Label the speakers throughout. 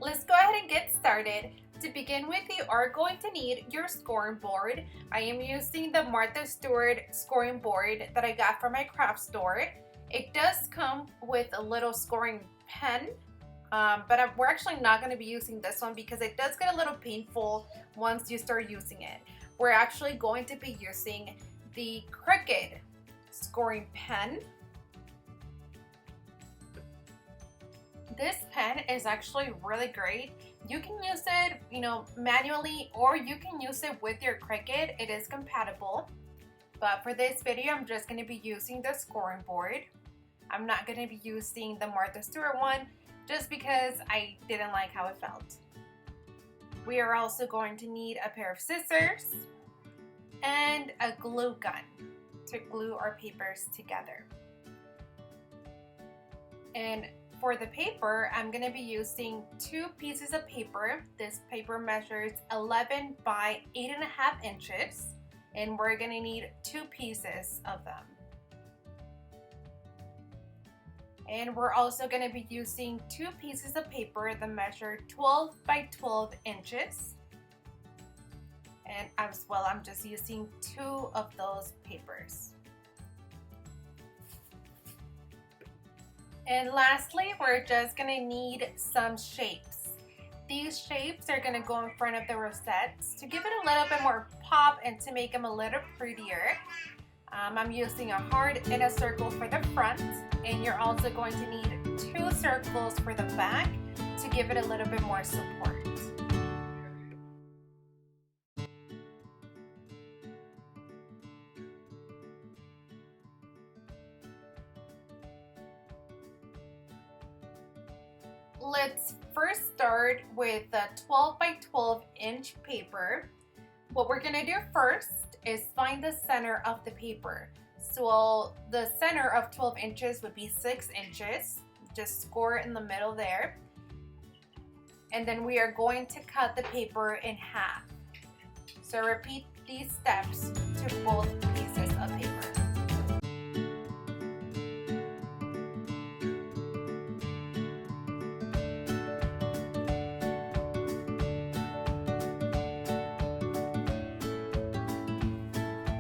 Speaker 1: let's go ahead and get started. To begin with, you are going to need your scoring board. I am using the Martha Stewart scoring board that I got from my craft store. It does come with a little scoring pen, but we're actually not going to be using this one because it does get a little painful once you start using it. We're actually going to be using the Cricut scoring pen. This pen is actually really great. You can use it, manually, or you can use it with your Cricut. It is compatible. But for this video, I'm just going to be using the scoring board. I'm not going to be using the Martha Stewart one just because I didn't like how it felt. We are also going to need a pair of scissors and a glue gun to glue our papers together. And for the paper, I'm going to be using 2 pieces of paper. This paper measures 11 by 8.5 inches, and we're going to need 2 pieces of them. And we're also going to be using 2 pieces of paper that measure 12 by 12 inches. And as well, I'm just using 2 of those papers. And lastly, we're just going to need some shapes. These shapes are going to go in front of the rosettes to give it a little bit more pop and to make them a little prettier. I'm using a heart and a circle for the front, and you're also going to need 2 circles for the back to give it a little bit more support. Let's first start with the 12 by 12 inch paper. What we're gonna do first is find the center of the paper. So the center of 12 inches would be 6 inches. Just score in the middle there. And then we are going to cut the paper in half. So repeat these steps to both pieces of paper.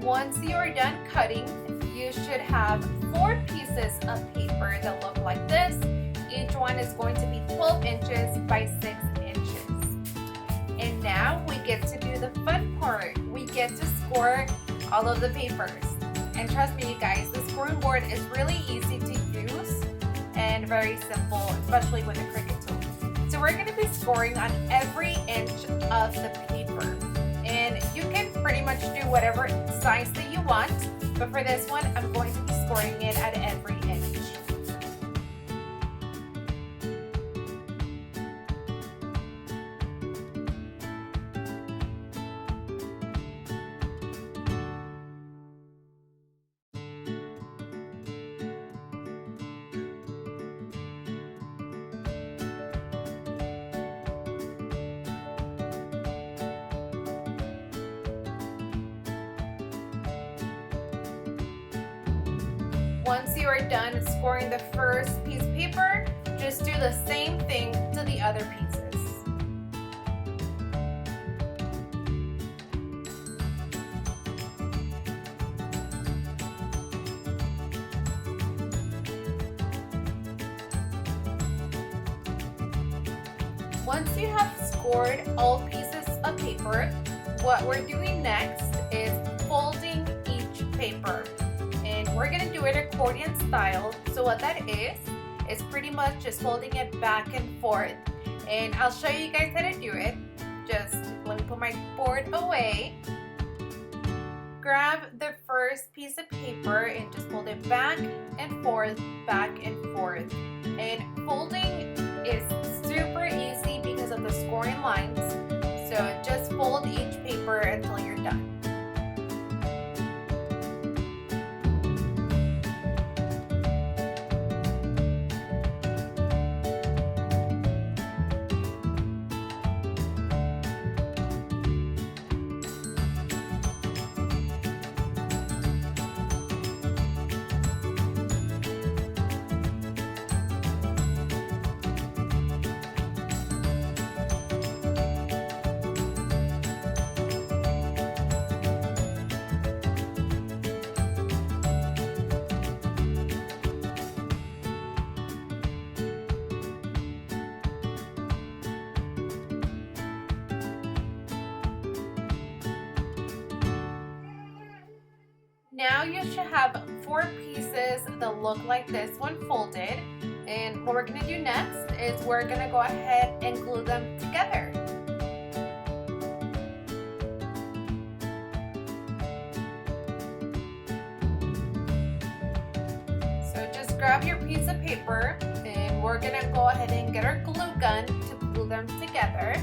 Speaker 1: Once you are done cutting, you should have 4 pieces of paper that look like this. Each one is going to be 12 inches by 6 inches. And now we get to do the fun part. We get to score all of the papers. And trust me, you guys, the scoring board is really easy to use and very simple, especially with a Cricut tool. So we're going to be scoring on every inch of the paper. And you can pretty much do whatever size that you want, but for this one, I'm going to be scoring it at every inch. Once you are done scoring the first piece of paper, just do the same thing to the other pieces. Once you have scored all pieces of paper, what we're doing next is folding each paper. And we're going to do it accordion style. So what that is pretty much just folding it back and forth. And I'll show you guys how to do it. Just let me put my board away. Grab the first piece of paper and just fold it back and forth, back and forth. And folding is super easy because of the scoring lines. So just fold each paper until you're done. now you should have 4 pieces that look like this one folded. And what we're gonna do next is we're gonna go ahead and glue them together. So just grab your piece of paper and we're gonna go ahead and get our glue gun to glue them together.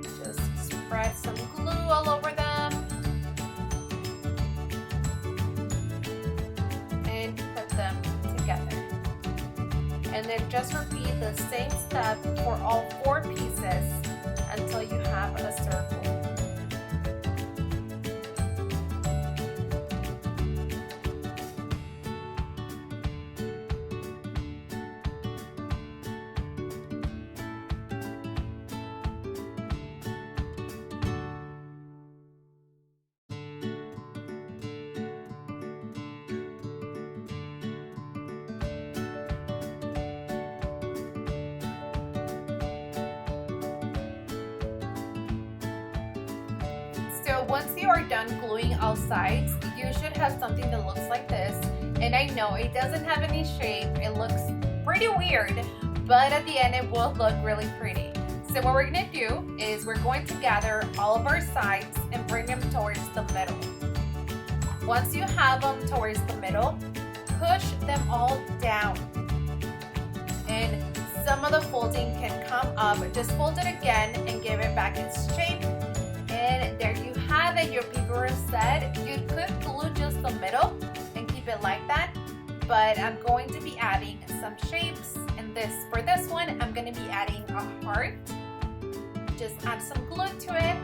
Speaker 1: Just spread some glue all over them. And put them together. And then just repeat the same step for all 4 pieces until you have a circle. So once you are done gluing all sides, you should have something that looks like this. And I know it doesn't have any shape, it looks pretty weird, but at the end it will look really pretty. So what we're gonna do is we're going to gather all of our sides and bring them towards the middle. Once you have them towards the middle, push them all down. And some of the folding can come up, just fold it again and give it back its shape. And there you have it, your paper rosette. You could glue just the middle and keep it like that, but I'm going to be adding some shapes. And for this one, I'm going to be adding a heart. Just add some glue to it.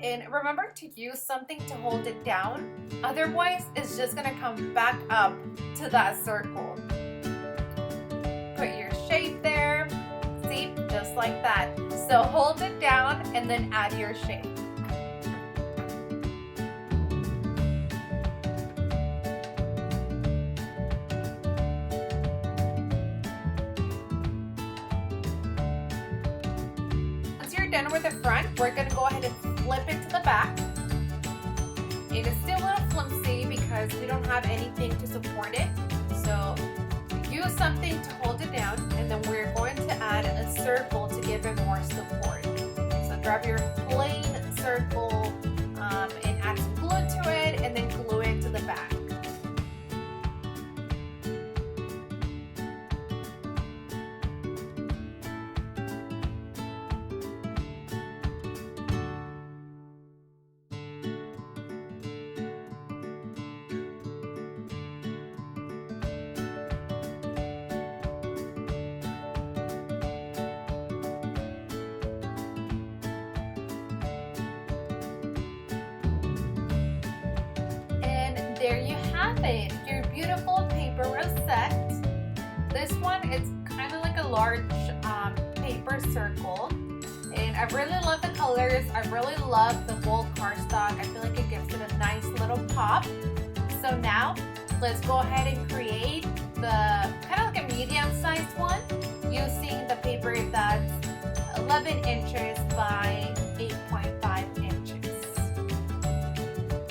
Speaker 1: And remember to use something to hold it down. Otherwise, it's just going to come back up to that circle. Put your shape there. See, just like that. So hold it down and then add your shape. Done with the front, we're going to go ahead and flip it to the back. It is still a little flimsy because we don't have anything to support it, so use something to hold it down, and then we're going to add a circle to give it more support. So grab your plain circle and add some glue to it, and then glue it to the back. There you have it, your beautiful paper rosette. This one is kind of like a large paper circle, and I really love the colors. I really love the gold cardstock. I feel like it gives it a nice little pop. So now let's go ahead and create the kind of like a medium-sized one using the paper that's 11 inches by 8.5 inches.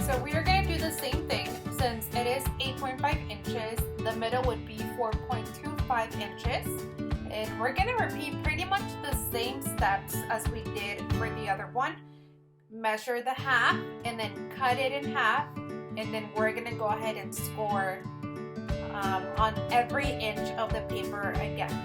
Speaker 1: So we are going to do the same thing. Since it is 8.5 inches, the middle would be 4.25 inches. And we're going to repeat pretty much the same steps as we did for the other one. Measure the half and then cut it in half. And then we're going to go ahead and score on every inch of the paper again.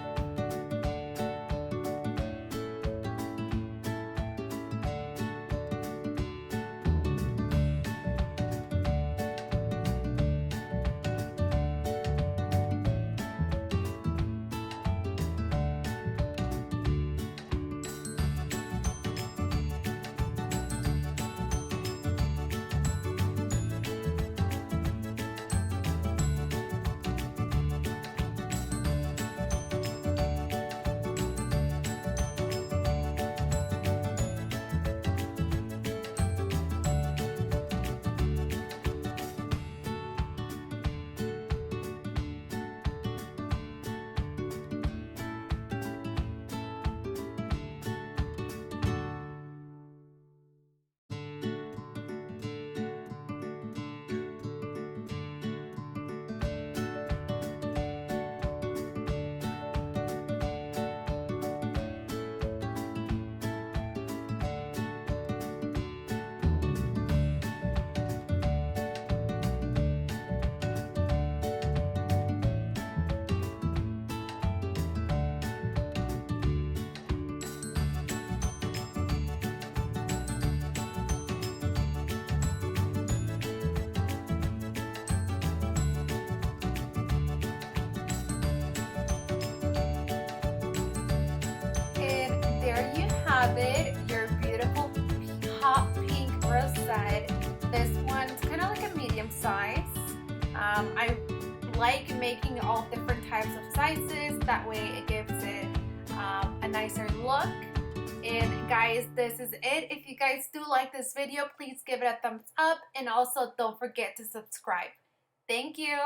Speaker 1: have it, your beautiful hot pink rosette. This one's kind of like a medium size. I like making all different types of sizes, that way it gives it a nicer look. And guys, this is it. If you guys do like this video, please give it a thumbs up, and also don't forget to subscribe. Thank you.